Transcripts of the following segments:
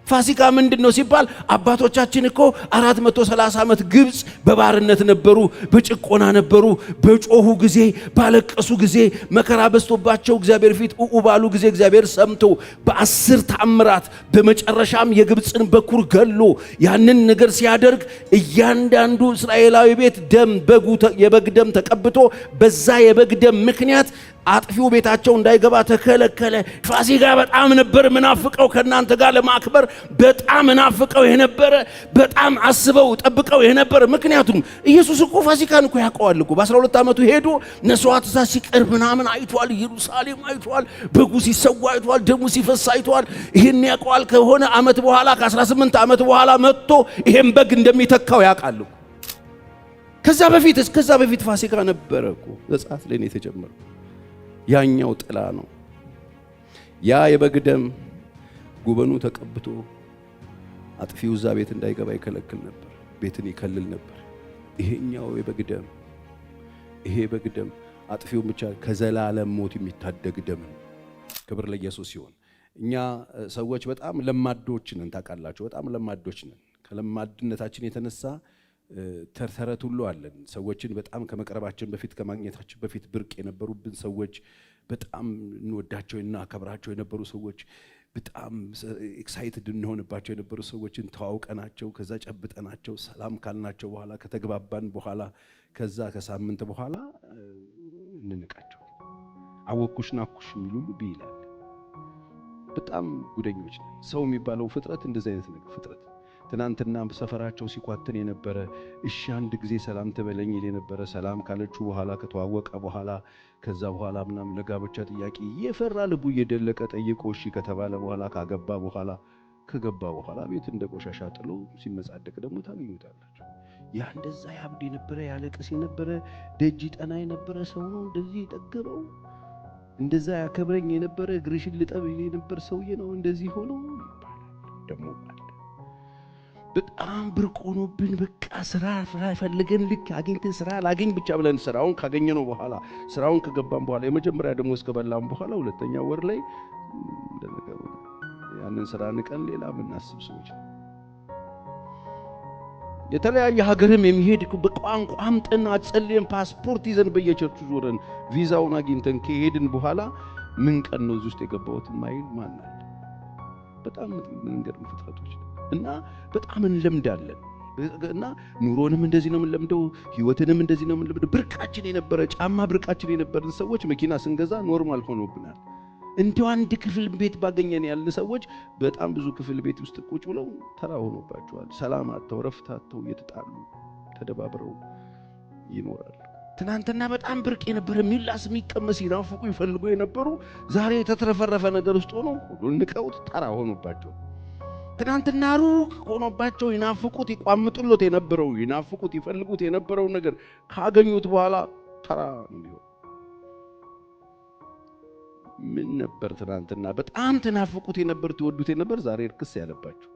ፋሲካ ምንድነው ሲባል አባቶቻችን እኮ 430 ዓመት ግብጽ በባርነት ነበሩ፣ በጭቆና ነበሩ። በጮሁ ጊዜ ባለቀሱ ጊዜ መከራ በስቶባቸው እግዚአብሔር ፊት ባሉ ጊዜ እግዚአብሔር ሰምቶ በ10 ተአምራት በመጨረሻም የግብጽን በኩር ገሎ ያንን ነገር ሲያደርግ እያንዳንዱ እስራኤላዊ ቤት ደም የበግ ደም ተቀብቶ በዛ የበግ ደም ምክንያት አጥፊው ቤታቸው እንዳይገባ ተከለከለ። ፋሲካ በጣም ነበር ምናፍቀው ከናንተ ጋር ለማክበር በጣም ምናፍቀው የነበረ በጣም አስበው ጠብቀው የነበረ። ምክንያቱም ኢየሱስ እኮ ፋሲካን እኮ ያውቀዋል እኮ በ12 ዓመቱ ሄዶ መስዋዕት ሲቀርብ ምናምን አይቷል፣ ኢየሩሳሌም አይቷል፣ በጉ ሲሰዋ አይቷል፣ ደሙ ሲፈስ አይቷል። ይሄን ያውቀዋል። ከሆነ ዓመት በኋላ ከ18 ዓመት በኋላ መጥቶ ይሄን በግ እንደሚተካው ያውቃል። ከዛ በፊት ፋሲካ ነበረ እኮ ዘጸአት ላይ ነው የተጀመረው። ያኛው ጥላ ነው። ያ የበግ ደም ጉበኑ ተቀብቶ አጥፊው እዛ ቤት እንዳይገባ ይከለክል ነበር፣ ቤትን ይከልል ነበር። ይሄኛው የበግ ደም ይሄ በግ ደም አጥፊው ብቻ ከዘላለም ሞት የሚታደግ ደም ነው። ክብር ለኢየሱስ ይሁን። እኛ ሰዎች በጣም ለማዶች ነን፣ ታውቃላችሁ። በጣም ለማዶች ነን። ከለማድነታችን የተነሳ ተረት ሁሉ አለን። ሰዎችን በጣም ከመቅረባችን በፊት ከማግኘታችን በፊት ብርቅ የነበሩብን ሰዎች፣ በጣም እንወዳቸውና አከብራቸው የነበሩ ሰዎች፣ በጣም ኤክሳይትድ እንሆንባቸው የነበሩ ሰዎችን ተዋውቀናቸው ከዛ ጨብጠናቸው ሰላም ካልናቸው በኋላ ከተግባባን በኋላ ከዛ ከሳምንት በኋላ እንንቃቸው። አወኩሽ ናኩሽ የሚሉ ሁሉ ቢላል። በጣም ጉደኞች ነን። ሰው የሚባለው ፍጥረት እንደዚህ አይነት ነገር ፍጥረት ትናንትና በሰፈራቸው ሲቋተን የነበረ እሺ አንድ ጊዜ ሰላም ተበለኝ ይል የነበረ ሰላም ካለቹ በኋላ ከተዋወቀ በኋላ ከዛ በኋላ ምናም ለጋብቻ ጥያቄ የፈራ ልቡ እየደለቀ ጠይቆ እሺ ከተባለ በኋላ ከገባ በኋላ ቤት እንደ ቆሻሻ ጥሎ ሲመጻደቅ ደግሞ ታገኙታላችሁ። ያ እንደዛ ያብድ የነበረ ያለቅስ የነበረ ደጅ ጠና የነበረ ሰው ነው እንደዚህ የጠገበው። እንደዛ ያከብረኝ የነበረ ግርሽን ልጠብ የነበረ ሰውዬ ነው እንደዚህ ሆኖ ይባላል። ደግሞ በጣም ብርቅ ሆኖብን በቃ ስራ ፈልገን ልክ አግኝተን ስራ ላገኝ ብቻ ብለን ስራውን ካገኘነው በኋላ ስራውን ከገባን በኋላ የመጀመሪያ ደሞዝ ከበላን በኋላ ሁለተኛ ወር ላይ እንደነገሩ ያንን ስራ ንቀን ሌላ ምናስብ ሰዎች የተለያየ ሀገርም የሚሄድ በቋንቋም ጥና ጸልየን ፓስፖርት ይዘን በየቸርቹ ዞረን ቪዛውን አግኝተን ከሄድን በኋላ ምን ቀን ነው እዚህ ውስጥ የገባሁት ማይል ማን አለ? በጣም ምንገርም ፍጥረቶች እና በጣም እንለምዳለን። እና ኑሮንም እንደዚህ ነው የምንለምደው፣ ህይወትንም እንደዚህ ነው የምንለምደው። ብርቃችን የነበረ ጫማ ብርቃችን የነበረን ሰዎች መኪና ስንገዛ ኖርማል ሆኖብናል። እንዲው አንድ ክፍል ቤት ባገኘን ያልን ሰዎች በጣም ብዙ ክፍል ቤት ውስጥ ቁጭ ብለው ተራ ሆኖባቸዋል። ሰላም አጥተው ረፍት አጥተው እየተጣሉ ተደባብረው ይኖራሉ። ትናንትና በጣም ብርቅ የነበረ ሚላስ የሚቀመስ ይናፍቁ ይፈልጉ የነበሩ ዛሬ የተትረፈረፈ ነገር ውስጥ ሆነው ሁሉን ንቀውት ተራ ሆኖባቸው ትናንትና ሩቅ ሆኖባቸው ይናፍቁት ይቋምጡለት የነበረው ይናፍቁት ይፈልጉት የነበረው ነገር ካገኙት በኋላ ተራ ነው። ምን ነበር ትናንትና በጣም ተናፍቁት የነበር ተወዱት የነበር ዛሬ እርክስ ያለባችሁ።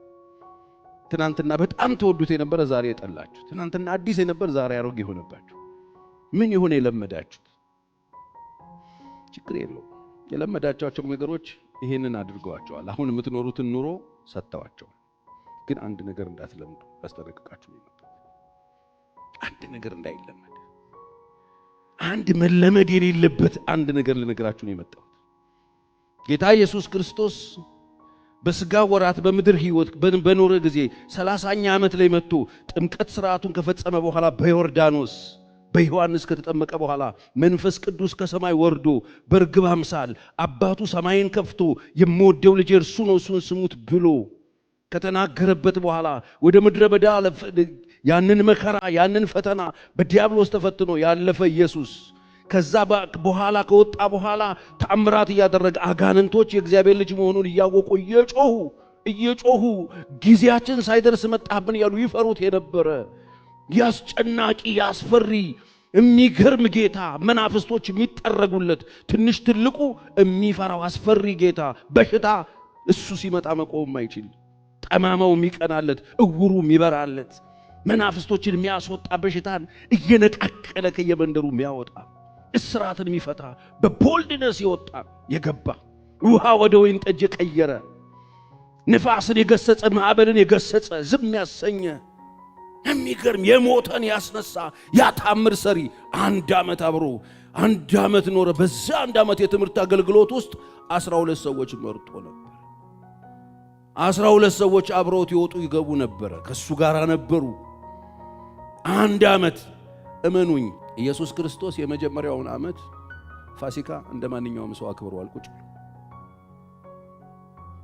ትናንትና በጣም ተወዱት የነበር ዛሬ የጠላችሁ። ትናንትና አዲስ የነበር ዛሬ አሮጌ ሆነባችሁ። ምን ይሆነ የለመዳችሁት? ችግር የለው። የለመዳችኋቸው ነገሮች ይሄንን አድርገዋቸዋል። አሁን የምትኖሩትን ኑሮ ሰጥተዋቸዋል። ግን አንድ ነገር እንዳትለምዱ አስጠነቅቃችሁ ነው። አንድ ነገር እንዳይለመድ፣ አንድ መለመድ የሌለበት አንድ ነገር ልነግራችሁ ነው የመጣሁት። ጌታ ኢየሱስ ክርስቶስ በስጋ ወራት በምድር ህይወት በኖረ ጊዜ 30ኛ ዓመት ላይ መጥቶ ጥምቀት ሥርዓቱን ከፈጸመ በኋላ በዮርዳኖስ በዮሐንስ ከተጠመቀ በኋላ መንፈስ ቅዱስ ከሰማይ ወርዶ በርግብ አምሳል አባቱ ሰማይን ከፍቶ የምወደው ልጄ እርሱ ነው እሱን ስሙት ብሎ ከተናገረበት በኋላ ወደ ምድረ በዳ ያንን መከራ ያንን ፈተና በዲያብሎስ ተፈትኖ ያለፈ ኢየሱስ ከዛ በኋላ ከወጣ በኋላ ተአምራት ያደረገ አጋንንቶች የእግዚአብሔር ልጅ መሆኑን እያወቁ እየጮሁ ጊዜያችን ሳይደርስ መጣብን ያሉ ይፈሩት የነበረ ያስጨናቂ ያስፈሪ የሚገርም ጌታ መናፍስቶች የሚጠረጉለት ትንሽ ትልቁ የሚፈራው አስፈሪ ጌታ በሽታ እሱ ሲመጣ መቆም አይችል ጠማማው የሚቀናለት እውሩ የሚበራለት መናፍስቶችን የሚያስወጣ በሽታን እየነጣቀለ ከየመንደሩ የሚያወጣ እስራትን የሚፈታ በቦልድነስ ይወጣ የገባ ውሃ ወደ ወይን ጠጅ ቀየረ ንፋስን የገሰጸ ማዕበልን የገሰጸ ዝም ያሰኘ የሚገርም የሞተን ያስነሳ ያታምር ሰሪ 1 ዓመት አብሮ 1 ዓመት ኖረ። በዛ 1 ዓመት የትምህርት አገልግሎት ውስጥ 12 ሰዎች መርጦ ነበር። 12 ሰዎች አብረውት ይወጡ ይገቡ ነበር። ከሱ ጋር ነበሩ 1 ዓመት። እመኑኝ ኢየሱስ ክርስቶስ የመጀመሪያውን ዓመት ፋሲካ እንደማንኛውም ሰው አክብሯል። ቁጭ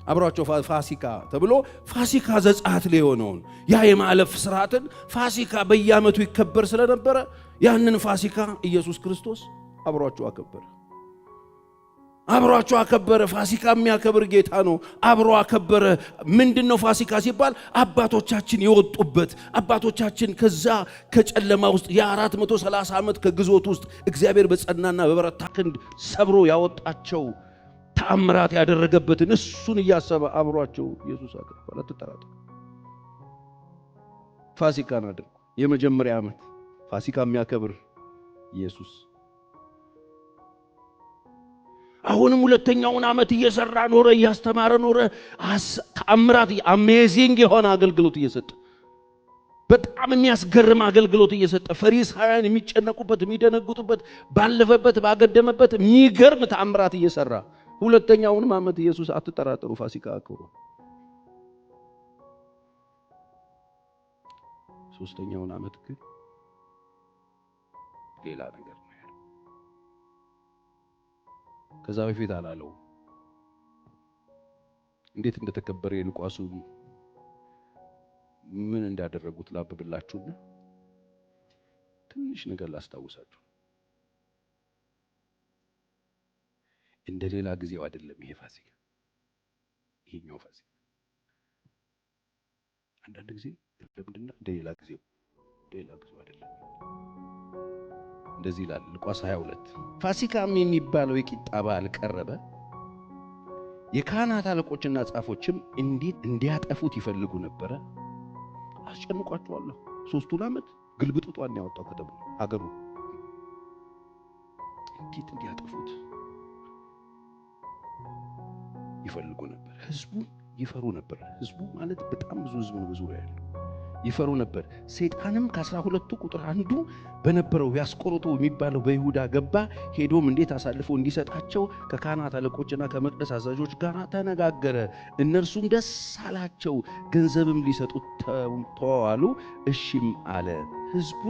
አብሯቸው ፋሲካ ተብሎ ፋሲካ ዘጸአት ላይ የሆነውን ያ የማለፍ ስርዓትን ፋሲካ በየዓመቱ ይከበር ስለነበረ ያንን ፋሲካ ኢየሱስ ክርስቶስ አብሯቸው አከበረ። አብሯቸው አከበረ። ፋሲካ የሚያከብር ጌታ ነው። አብሮ አከበረ። ምንድነው ፋሲካ ሲባል? አባቶቻችን የወጡበት አባቶቻችን ከዛ ከጨለማ ውስጥ የ430 ዓመት ከግዞት ውስጥ እግዚአብሔር በጸናና በበረታ ክንድ ሰብሮ ያወጣቸው ተአምራት ያደረገበትን እሱን እያሰበ አብሯቸው ኢየሱስ አከበረ። አትጠራጠሩ። ፋሲካን አድርጉ። የመጀመሪያ ዓመት ፋሲካ የሚያከብር ኢየሱስ አሁንም ሁለተኛውን ዓመት እየሰራ ኖረ፣ እያስተማረ ኖረ። ተአምራት አሜዚንግ የሆነ አገልግሎት እየሰጠ በጣም የሚያስገርም አገልግሎት እየሰጠ ፈሪሳውያን የሚጨነቁበት የሚደነግጡበት ባለፈበት ባገደመበት የሚገርም ተአምራት እየሰራ ሁለተኛውን ዓመት ኢየሱስ አትጠራጠሩ ፋሲካ አክብሮ ሶስተኛውን ዓመት ግን ሌላ ነገር ነው ያለው። ከዛ በፊት አላለው እንዴት እንደተከበረ የሉቃሱ ምን እንዳደረጉት ላብብላችሁና ትንሽ ነገር ላስታውሳችሁ። እንደሌላ ጊዜው አይደለም ይሄ ፋሲካ። ይሄኛው ፋሲካ አንዳንድ ጊዜ ለምንድነው እንደሌላ ጊዜው አይደለም? እንደዚህ ይላል ሉቃስ 22 ፋሲካም የሚባለው የቂጣ በዓል ቀረበ። የካህናት አለቆችና ጻፎችም እንዴት እንዲያጠፉት ይፈልጉ ነበር። አስጨንቋቸዋለሁ። 3 ዓመት ግልብጥጧን ያወጣው ከተማ ሀገሩ እንዴት እንዲያጠፉት ይፈልጉ ነበር። ህዝቡ ይፈሩ ነበር። ህዝቡ ማለት በጣም ብዙ ህዝብ ነው። በዙሪያ ያለው ይፈሩ ነበር። ሰይጣንም ከ12ቱ ቁጥር አንዱ በነበረው ያስቆሮቱ የሚባለው በይሁዳ ገባ። ሄዶም እንዴት አሳልፎ እንዲሰጣቸው ከካህናት አለቆችና ከመቅደስ አዛዦች ጋር ተነጋገረ። እነርሱም ደስ አላቸው፣ ገንዘብም ሊሰጡት ተዋዋሉ። እሺም አለ። ህዝቡ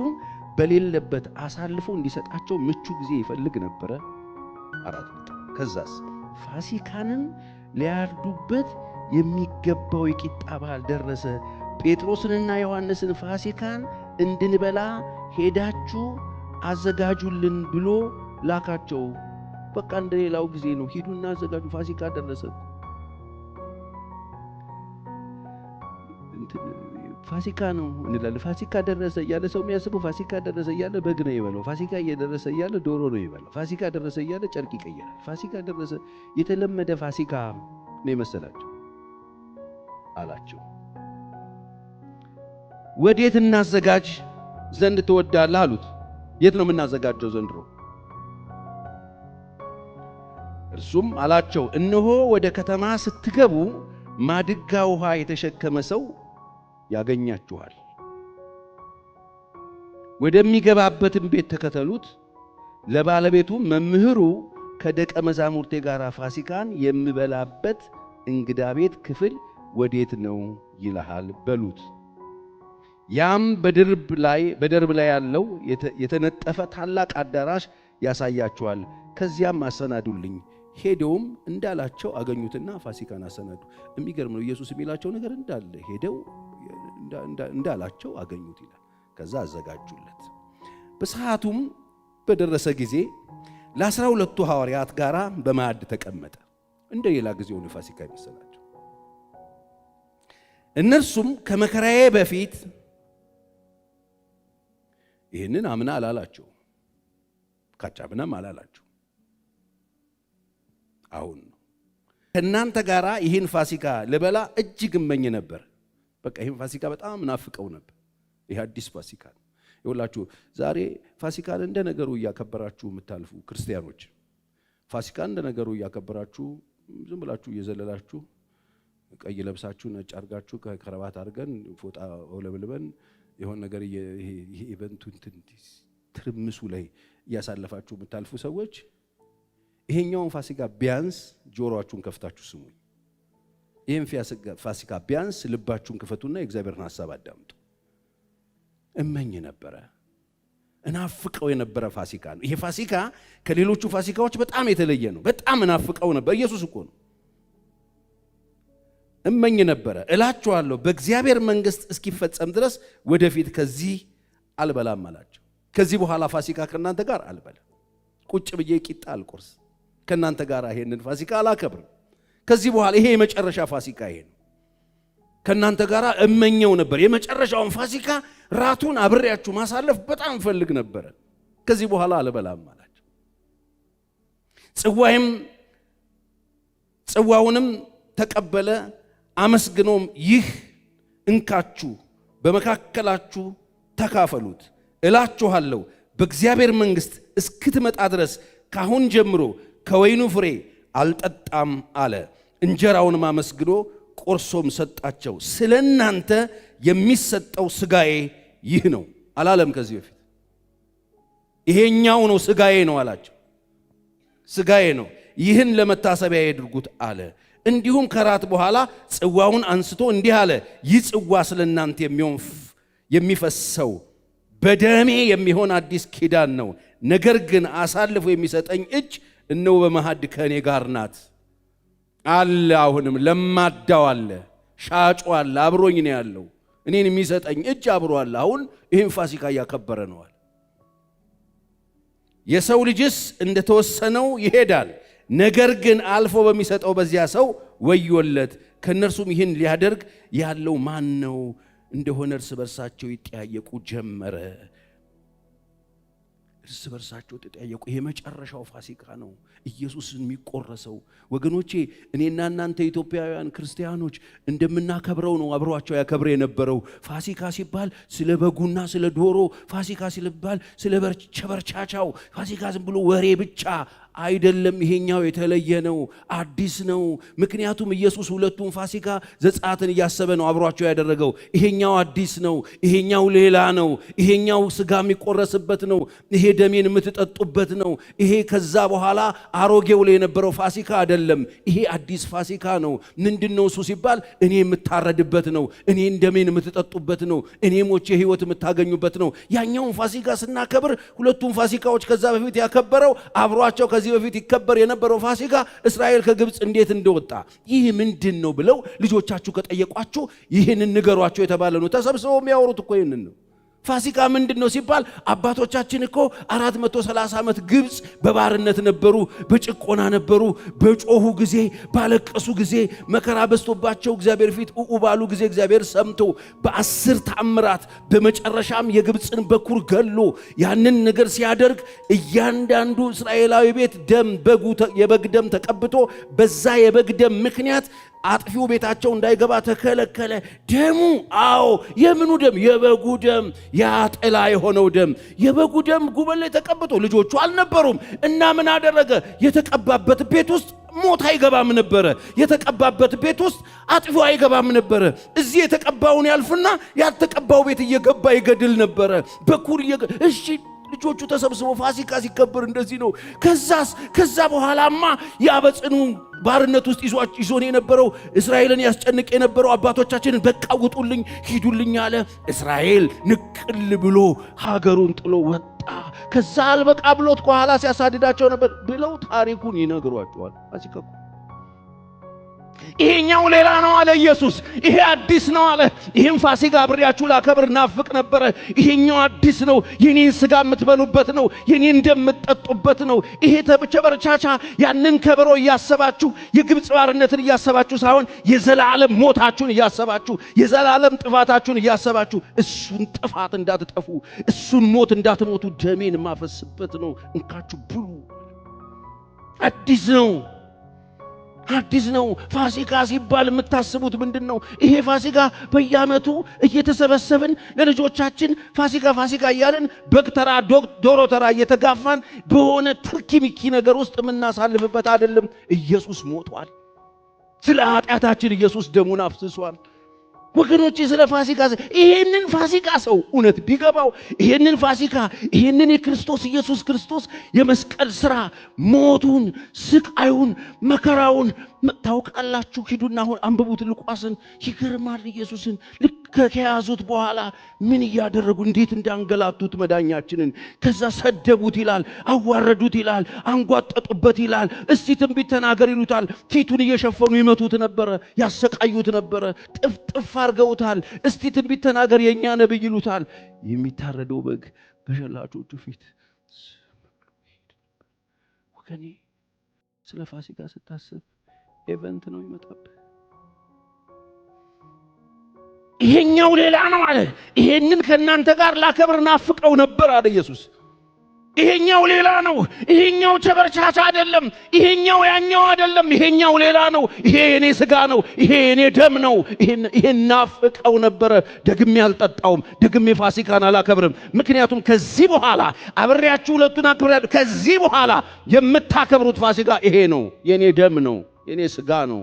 በሌለበት አሳልፎ እንዲሰጣቸው ምቹ ጊዜ ይፈልግ ነበር። 4 ከዛስ ፋሲካንም ሊያርዱበት የሚገባው የቂጣ በዓል ደረሰ። ጴጥሮስንና ዮሐንስን ፋሲካን እንድንበላ ሄዳችሁ አዘጋጁልን ብሎ ላካቸው። በቃ እንደሌላው ጊዜ ነው። ሂዱና አዘጋጁ፣ ፋሲካ ደረሰ። ፋሲካ ነው እንላለን። ፋሲካ ደረሰ እያለ ሰው የሚያስበው ፋሲካ ደረሰ እያለ በግ ነው ይበላው። ፋሲካ እየደረሰ እያለ ዶሮ ነው ይበላው። ፋሲካ ደረሰ እያለ ጨርቅ ይቀየራል። ፋሲካ ደረሰ የተለመደ ፋሲካ ነው የመሰላቸው አላቸው። ወዴት እናዘጋጅ ዘንድ ትወዳለህ አሉት። የት ነው የምናዘጋጀው ዘንድሮ? እርሱም አላቸው እነሆ ወደ ከተማ ስትገቡ ማድጋ ውሃ የተሸከመ ሰው ያገኛችኋል። ወደሚገባበትም ቤት ተከተሉት። ለባለቤቱ መምህሩ ከደቀ መዛሙርቴ ጋር ፋሲካን የምበላበት እንግዳ ቤት ክፍል ወዴት ነው ይልሃል በሉት። ያም በደርብ ላይ ያለው የተነጠፈ ታላቅ አዳራሽ ያሳያችኋል። ከዚያም አሰናዱልኝ። ሄደውም እንዳላቸው አገኙትና ፋሲካን አሰናዱ። የሚገርም ነው። ኢየሱስ የሚላቸው ነገር እንዳለ ሄደው እንዳላቸው አገኙት ይላል። ከዛ አዘጋጁለት። በሰዓቱም በደረሰ ጊዜ ለ12ቱ ሐዋርያት ጋር በማዕድ ተቀመጠ። እንደ ሌላ ጊዜው ነው ፋሲካ ይመስላቸው። እነርሱም ከመከራዬ በፊት ይህንን አምና አላላቸው፣ ካቻምናም አላላቸው። አሁን ነው ከእናንተ ጋር ይህን ፋሲካ ልበላ እጅግ እመኝ ነበር። በቃ ይህን ፋሲካ በጣም ናፍቀው ነበር። ይህ አዲስ ፋሲካ ነው። ይኸውላችሁ ዛሬ ፋሲካን እንደ ነገሩ እያከበራችሁ የምታልፉ ክርስቲያኖች፣ ፋሲካን እንደ ነገሩ እያከበራችሁ ዝም ብላችሁ እየዘለላችሁ ቀይ ለብሳችሁ ነጭ አርጋችሁ ከከረባት አርገን ፎጣ ወለብልበን የሆነ ነገር ይሄ ኢቨንቱ ትርምሱ ላይ ያሳለፋችሁ የምታልፉ ሰዎች ይሄኛውን ፋሲካ ቢያንስ ጆሮአችሁን ከፍታችሁ ስሙኝ። ይሄን ፋሲካ ቢያንስ ልባችሁን ክፈቱና የእግዚአብሔርን ሐሳብ አዳምጡ። እመኝ ነበረ እናፍቀው የነበረ ፋሲካ ነው። ይሄ ፋሲካ ከሌሎቹ ፋሲካዎች በጣም የተለየ ነው። በጣም እናፍቀው ነበር። ኢየሱስ እኮ ነው። እመኝ ነበረ እላችኋለሁ በእግዚአብሔር መንግስት እስኪፈጸም ድረስ ወደፊት ከዚህ አልበላም አላቸው። ከዚህ በኋላ ፋሲካ ከናንተ ጋር አልበላም፣ ቁጭ ብዬ ቂጣ አልቆርስ፣ ከናንተ ጋር ይሄንን ፋሲካ አላከብርም። ከዚህ በኋላ ይሄ የመጨረሻ ፋሲካ ይሄ ነው። ከናንተ ጋር እመኘው ነበር የመጨረሻውን ፋሲካ ራቱን አብሬያችሁ ማሳለፍ በጣም ፈልግ ነበር። ከዚህ በኋላ አልበላም አላቸው። ጽዋውንም ተቀበለ፣ አመስግኖም ይህ እንካችሁ በመካከላችሁ ተካፈሉት፣ እላችኋለሁ በእግዚአብሔር መንግስት እስክትመጣ ድረስ ካሁን ጀምሮ ከወይኑ ፍሬ አልጠጣም አለ። እንጀራውንም አመስግኖ ቆርሶም ሰጣቸው። ስለናንተ የሚሰጠው ስጋዬ ይህ ነው አላለም ከዚህ በፊት። ይሄኛው ነው ስጋዬ ነው አላቸው። ስጋዬ ነው፣ ይህን ለመታሰቢያ ያድርጉት አለ። እንዲሁም ከራት በኋላ ጽዋውን አንስቶ እንዲህ አለ፣ ይህ ጽዋ ስለናንተ የሚፈሰው በደሜ የሚሆን አዲስ ኪዳን ነው። ነገር ግን አሳልፎ የሚሰጠኝ እጅ እነሆ በመሐድ ከእኔ ጋር ናት አለ። አሁንም ለማዳው አለ፣ ሻጩ አለ፣ አብሮኝ ነው ያለው። እኔን የሚሰጠኝ እጅ አብሮ አለ። አሁን ይህን ፋሲካ እያከበረ ነዋል። የሰው ልጅስ እንደተወሰነው ይሄዳል፣ ነገር ግን አልፎ በሚሰጠው በዚያ ሰው ወዮለት። ከእነርሱም ይህን ሊያደርግ ያለው ማን ነው እንደሆነ እርስ በርሳቸው ይጠያየቁ ጀመረ። እርስ በርሳቸው ተጠያየቁ። ይሄ መጨረሻው ፋሲካ ነው፣ ኢየሱስን የሚቆረሰው። ወገኖቼ እኔና እናንተ ኢትዮጵያውያን ክርስቲያኖች እንደምናከብረው ነው አብሯቸው ያከብረ የነበረው። ፋሲካ ሲባል ስለ በጉና ስለ ዶሮ፣ ፋሲካ ሲባል ስለ በርቻቻው፣ ፋሲካ ዝም ብሎ ወሬ ብቻ አይደለም። ይሄኛው የተለየ ነው፣ አዲስ ነው። ምክንያቱም ኢየሱስ ሁለቱም ፋሲካ ዘጸአትን እያሰበ ነው አብሯቸው ያደረገው። ይሄኛው አዲስ ነው፣ ይሄኛው ሌላ ነው። ይሄኛው ስጋ የሚቆረስበት ነው፣ ይሄ ደሜን የምትጠጡበት ነው። ይሄ ከዛ በኋላ አሮጌው ላይ የነበረው ፋሲካ አይደለም፣ ይሄ አዲስ ፋሲካ ነው። ምንድነው እሱ ሲባል እኔ የምታረድበት ነው፣ እኔን ደሜን የምትጠጡበት ነው፣ እኔ ሞቼ ህይወት የምታገኙበት ነው። ያኛውን ፋሲካ ስናከብር ሁለቱም ፋሲካዎች ከዛ በፊት ያከበረው አብሯቸው ከዚህ በፊት ይከበር የነበረው ፋሲካ እስራኤል ከግብጽ እንዴት እንደወጣ ይህ ምንድነው ብለው ልጆቻችሁ ከጠየቋችሁ ይህንን ንገሯቸው የተባለ ነው። ተሰብስበው የሚያወሩት እኮ ይህንን ነው። ፋሲካ ምንድነው ሲባል አባቶቻችን እኮ 430 ዓመት ግብጽ በባርነት ነበሩ፣ በጭቆና ነበሩ። በጮሁ ጊዜ ባለቀሱ ጊዜ መከራ በስቶባቸው እግዚአብሔር ፊት ባሉ ጊዜ እግዚአብሔር ሰምቶ በ10 ተአምራት በመጨረሻም የግብጽን በኩር ገሎ ያንን ነገር ሲያደርግ እያንዳንዱ እስራኤላዊ ቤት ደም የበግ ደም ተቀብቶ በዛ የበግ ደም ምክንያት አጥፊው ቤታቸው እንዳይገባ ተከለከለ። ደሙ የምኑ ደም? የበጉ ደም፣ ያ ጥላ የሆነው ደም። የበጉ ደም ጉበል ላይ ተቀብቶ ልጆቹ አልነበሩም እና ምን አደረገ? የተቀባበት ቤት ውስጥ ሞት አይገባም ነበረ። የተቀባበት ቤት ውስጥ አጥፊው አይገባም ነበረ። እዚህ የተቀባውን ያልፍና ያልተቀባው ቤት እየገባ ይገድል ነበረ። በኩር እሺ ልጆቹ ተሰብስበው ፋሲካ ሲከበር እንደዚህ ነው። ከዛ በኋላማ ያበጽኑ ባርነት ውስጥ ይዞን የነበረው እስራኤልን ያስጨንቅ የነበረው አባቶቻችንን በቃ ውጡልኝ ሂዱልኝ አለ። እስራኤል ንቅል ብሎ ሀገሩን ጥሎ ወጣ። ከዛ አልበቃ ብሎት ከኋላ ሲያሳድዳቸው ነበር ብለው ታሪኩን ይነግሯቸዋል። ፋሲካ ይሄኛው ሌላ ነው አለ ኢየሱስ። ይሄ አዲስ ነው አለ። ይሄን ፋሲካ አብሬያችሁ ላከብር ናፍቅ ነበረ። ይሄኛው አዲስ ነው፣ የኔን ስጋ የምትበሉበት ነው፣ የኔን ደም የምትጠጡበት ነው። ይሄ ተበርቻቻ ያንን ከበሮ እያሰባችሁ የግብጽ ባርነትን እያሰባችሁ ሳይሆን የዘላለም ሞታችሁን እያሰባችሁ የዘላለም ጥፋታችሁን እያሰባችሁ እሱን ጥፋት እንዳትጠፉ እሱን ሞት እንዳትሞቱ ደሜን ማፈስበት ነው። እንካችሁ ብሉ። አዲስ ነው፣ አዲስ ነው። ፋሲካ ሲባል የምታስቡት ምንድነው? ይሄ ፋሲካ በየዓመቱ እየተሰበሰብን ለልጆቻችን ፋሲካ እያልን በግ ተራ ዶሮ ተራ እየተጋፋን በሆነ ትርኪ ሚኪ ነገር ውስጥ የምናሳልፍበት አይደለም። ኢየሱስ ሞቷል። ስለ ኃጢአታችን ኢየሱስ ደሙን አፍስሷል። ወገኖቼ ስለ ፋሲካ ይሄንን ፋሲካ ሰው እውነት ቢገባው ይሄንን ፋሲካ ይሄንን የክርስቶስ ኢየሱስ ክርስቶስ የመስቀል ሥራ ሞቱን፣ ስቃዩን፣ መከራውን ታውቃላችሁ። ሂዱና አሁን አንብቡት ሉቃስን። ይገርማል። ኢየሱስን ልክ ከያዙት በኋላ ምን እያደረጉ እንዴት እንዳንገላቱት መዳኛችንን። ከዛ ሰደቡት ይላል፣ አዋረዱት ይላል፣ አንጓጠጡበት ይላል። እስቲ ትንቢት ተናገር ይሉታል። ፊቱን እየሸፈኑ ይመቱት ነበረ፣ ያሰቃዩት ነበረ፣ ጥፍጥፍ አርገውታል። እስቲ ትንቢት ተናገር የኛ ነብይ ይሉታል። የሚታረደው በግ በሸላቾቹ ፊት ወገኔ ስለ ፋሲካ ስታስብ ኢቨንት ነው ይመጣብህ። ይሄኛው ሌላ ነው አለ። ይሄንን ከናንተ ጋር ላከብር ናፍቀው ነበር አለ ኢየሱስ። ይሄኛው ሌላ ነው። ይሄኛው ቸበርቻቻ አይደለም። ይሄኛው ያኛው አይደለም። ይሄኛው ሌላ ነው። ይሄ የኔ ስጋ ነው። ይሄ የኔ ደም ነው። ይሄን ናፍቀው ነበር። ደግሜ አልጠጣውም። ደግሜ ፋሲካን አላከብርም። ምክንያቱም ከዚህ በኋላ አብሬያችሁ ሁለቱን አክብራለሁ። ከዚህ በኋላ የምታከብሩት ፋሲካ ይሄ ነው። የኔ ደም ነው። የኔ ስጋ ነው።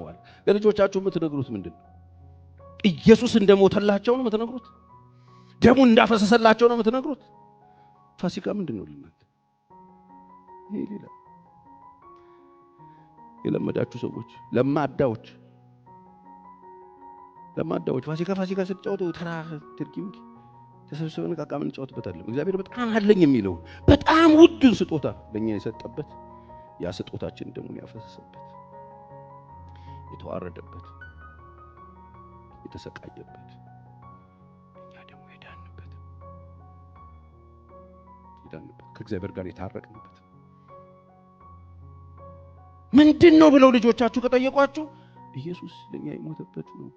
ለልጆቻችሁ የምትነግሩት ምንድነው? ኢየሱስ እንደሞተላቸው ነው የምትነግሩት? ደሙን እንዳፈሰሰላቸው ነው የምትነግሩት? ፋሲካ ምንድነው ለእናንተ? ይሄ ሌላ የለመዳችሁ ሰዎች ለማዳዎች ፋሲካ ስትጫወቱ ተራ ትርኪው ተሰብስበን ቃቃ ምን እንጫወትበታለን። እግዚአብሔር በጣም አለኝ የሚለው በጣም ውድን ስጦታ ለኛ የሰጠበት ያ ስጦታችን ደሙን ያፈሰሰበት የተዋረደበት የተሰቃየበት እኛ ደግሞ የዳንበት ከእግዚአብሔር ጋር የታረቅንበት ምንድነው ብለው ልጆቻችሁ ከጠየቋችሁ ኢየሱስ ለኛ የሞተበት ነው።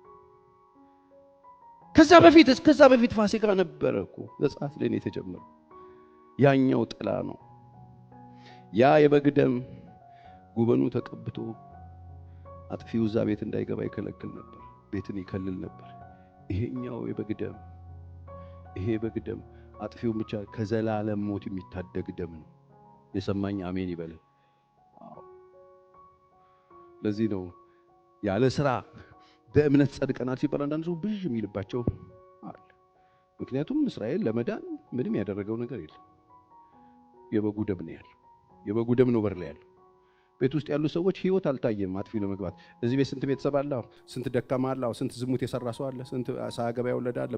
ከዛ በፊት ፋሲካ ነበረ እኮ ዘጸአት ላይ ነው የተጀመረው። ያኛው ጥላ ነው። ያ የበግ ደም ጉበኑ ተቀብቶ አጥፊው እዛ ቤት እንዳይገባ ይከለክል ነበር፣ ቤትን ይከልል ነበር። ይሄኛው የበግ ደም ይሄ በግ ደም አጥፊው ብቻ ከዘላለም ሞት የሚታደግ ደም ነው። የሰማኝ አሜን ይበል። ለዚህ ነው ያለ ስራ በእምነት ጸድቀናል ሲባል አንዳንድ ሰው ብዥ የሚልባቸው አለ። ምክንያቱም እስራኤል ለመዳን ምንም ያደረገው ነገር የለም። የበጉ ደም ነው ያለው። የበጉ ደም ነው በር ላይ ያለው። ቤት ውስጥ ያሉ ሰዎች ህይወት አልታየም አጥፊው ለመግባት። እዚህ ቤት ስንት ቤተሰብ አለ? ስንት ደካማ አለ? ስንት ዝሙት የሰራ ሰው አለ? ስንት ሳያገባ የወለደ አለ?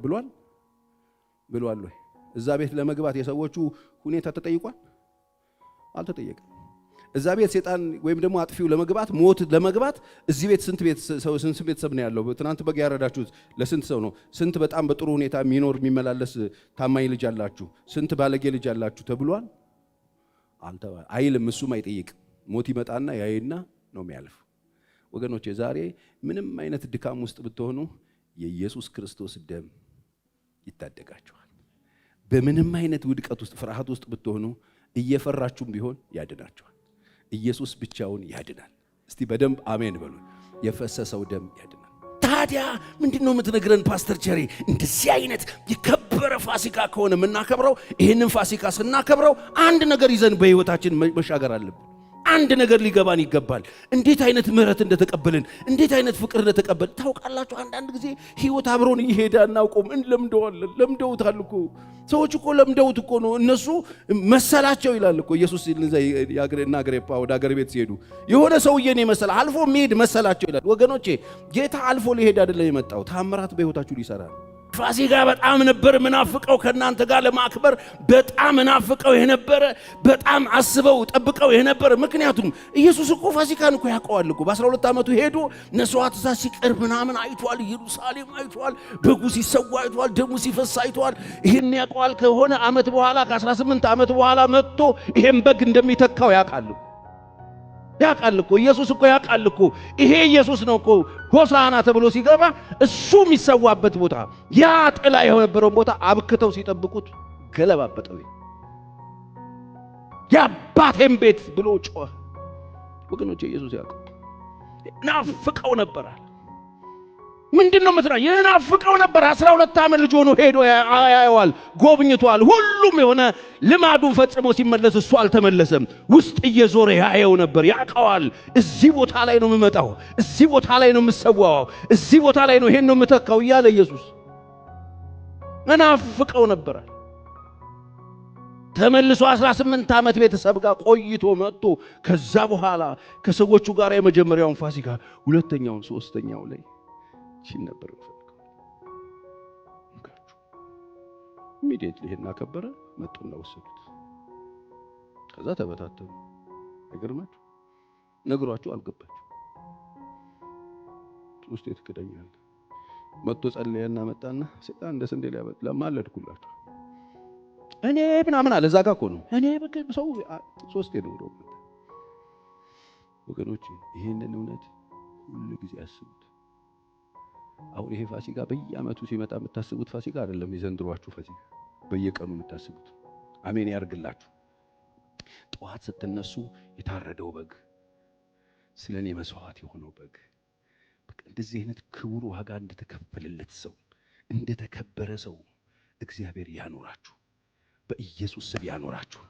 ብሏል ወይ? እዛ ቤት ለመግባት የሰዎቹ ሁኔታ ተጠይቋል? አልተጠየቀም። እዛ ቤት ሰይጣን ወይም ደግሞ አጥፊው ለመግባት ሞት ለመግባት እዚህ ቤት ስንት ቤተሰብ ነው ያለው? ትናንት በግ ያረዳችሁት ለስንት ሰው ነው? ስንት በጣም በጥሩ ሁኔታ የሚመላለስ ታማኝ ልጅ አላችሁ? ስንት ባለጌ ልጅ አላችሁ ተብሏል? አልተባለ አይልም። እሱም አይጠይቅም። ሞት ይመጣና ያይና ነው የሚያልፍ። ወገኖቼ ዛሬ ምንም አይነት ድካም ውስጥ ብትሆኑ የኢየሱስ ክርስቶስ ደም ይታደጋችኋል። በምንም አይነት ውድቀት ውስጥ ፍርሃት ውስጥ ብትሆኑ እየፈራችሁም ቢሆን ያድናችኋል። ኢየሱስ ብቻውን ያድናል። እስቲ በደንብ አሜን በሉ። የፈሰሰው ደም ያድናል። ታዲያ ምንድነው የምትነግረን ፓስተር ቸሬ? እንደዚህ አይነት የከበረ ፋሲካ ከሆነ የምናከብረው ይህንን ፋሲካ ስናከብረው አንድ ነገር ይዘን በህይወታችን መሻገር አለብን። አንድ ነገር ሊገባን ይገባል። እንዴት አይነት ምህረት እንደተቀበልን፣ እንዴት አይነት ፍቅር እንደተቀበልን ታውቃላችሁ። አንዳንድ ጊዜ ህይወት አብሮን እየሄደ እናውቀውም፣ እንለምደዋለን። ለምደውታል እኮ ሰዎች እኮ ለምደውት እኮ ነው። እነሱ መሰላቸው ይላል እኮ ኢየሱስ እና አግሪጳ ወደ አገር ቤት ሲሄዱ የሆነ ሰውዬን መሰለ አልፎ የሚሄድ መሰላቸው ይላል። ወገኖቼ ጌታ አልፎ ሊሄድ አይደለም የመጣው፣ ታምራት በህይወታችሁ ሊሰራ ነው። ፋሲካ በጣም ነበር ምናፍቀው ከናንተ ጋር ለማክበር በጣም ምናፍቀው የነበረ በጣም አስበው ጠብቀው የነበረ። ምክንያቱም ኢየሱስ እኮ ፋሲካን እኮ ያውቀዋል እኮ። በ12 ዓመቱ ሄዶ መስዋዕት እዛ ሲቀርብ ምናምን አይቷል። ኢየሩሳሌም አይቷል። በጉ ሲሰዋ አይቷል። ደሙ ሲፈስ አይቷል። ይሄን ያውቀዋል። ከሆነ ዓመት በኋላ ከ18 ዓመት በኋላ መጥቶ ይሄን በግ እንደሚተካው ያውቃል እኮ። ኢየሱስ እኮ ያውቃል እኮ። ይሄ ኢየሱስ ነው እኮ ሆሳና ተብሎ ሲገባ እሱ የሚሰዋበት ቦታ ያ ጥላ የነበረው ቦታ አብክተው ሲጠብቁት ገለባበጠው። የአባቴን ቤት ብሎ ጮኸ። ወገኖቼ ኢየሱስ ያውቃል። ናፍቀው ነበራል። ምንድነው መትራ የናፍቀው ነበር 12 ዓመት ልጅ ሆኖ ሄዶ ያያዋል ጎብኝቷል ሁሉም የሆነ ልማዱን ፈጽሞ ሲመለስ እሱ አልተመለሰም ውስጥ እየዞረ ያየው ነበር ያቀዋል እዚህ ቦታ ላይ ነው የምመጣው እዚህ ቦታ ላይ ነው የምሰዋው እዚህ ቦታ ላይ ነው ይሄን ነው የምተካው እያለ ኢየሱስ ናፍቀው ነበር ተመልሶ 18 ዓመት ቤተሰብ ጋር ቆይቶ መጥቶ ከዛ በኋላ ከሰዎቹ ጋር የመጀመሪያውን ፋሲካ ሁለተኛውን ሶስተኛው ላይ ሲል ነበር እንካቹ ኢሚዲየትሊ ይሄን አከበረ መጡና ወሰዱት ከዛ ተበታተኑ አይገርማችሁ ነግሯቸው አልገባችሁ ውስጥ የተከደኛል መጥቶ ጸለየና መጣና ሰይጣን እንደ ስንዴ ሊያበጥ ለማለድኩላችሁ እኔ ምናምን አለ እዛ ጋር እኮ ነው እኔ በቃ ሰው ሶስት ነው ወገኖች ይሄንን እውነት ሁሉ ጊዜ አስቡት አሁን ይሄ ፋሲካ በየዓመቱ ሲመጣ የምታስቡት ፋሲካ አይደለም የዘንድሮአችሁ ፋሲካ በየቀኑ የምታስቡት አሜን ያርግላችሁ ጠዋት ስትነሱ የታረደው በግ ስለኔ መስዋዕት የሆነው በግ በቃ እንደዚህ አይነት ክቡር ዋጋ እንደተከፈለለት ሰው እንደተከበረ ሰው እግዚአብሔር ያኖራችሁ በኢየሱስ ስም ያኖራችሁ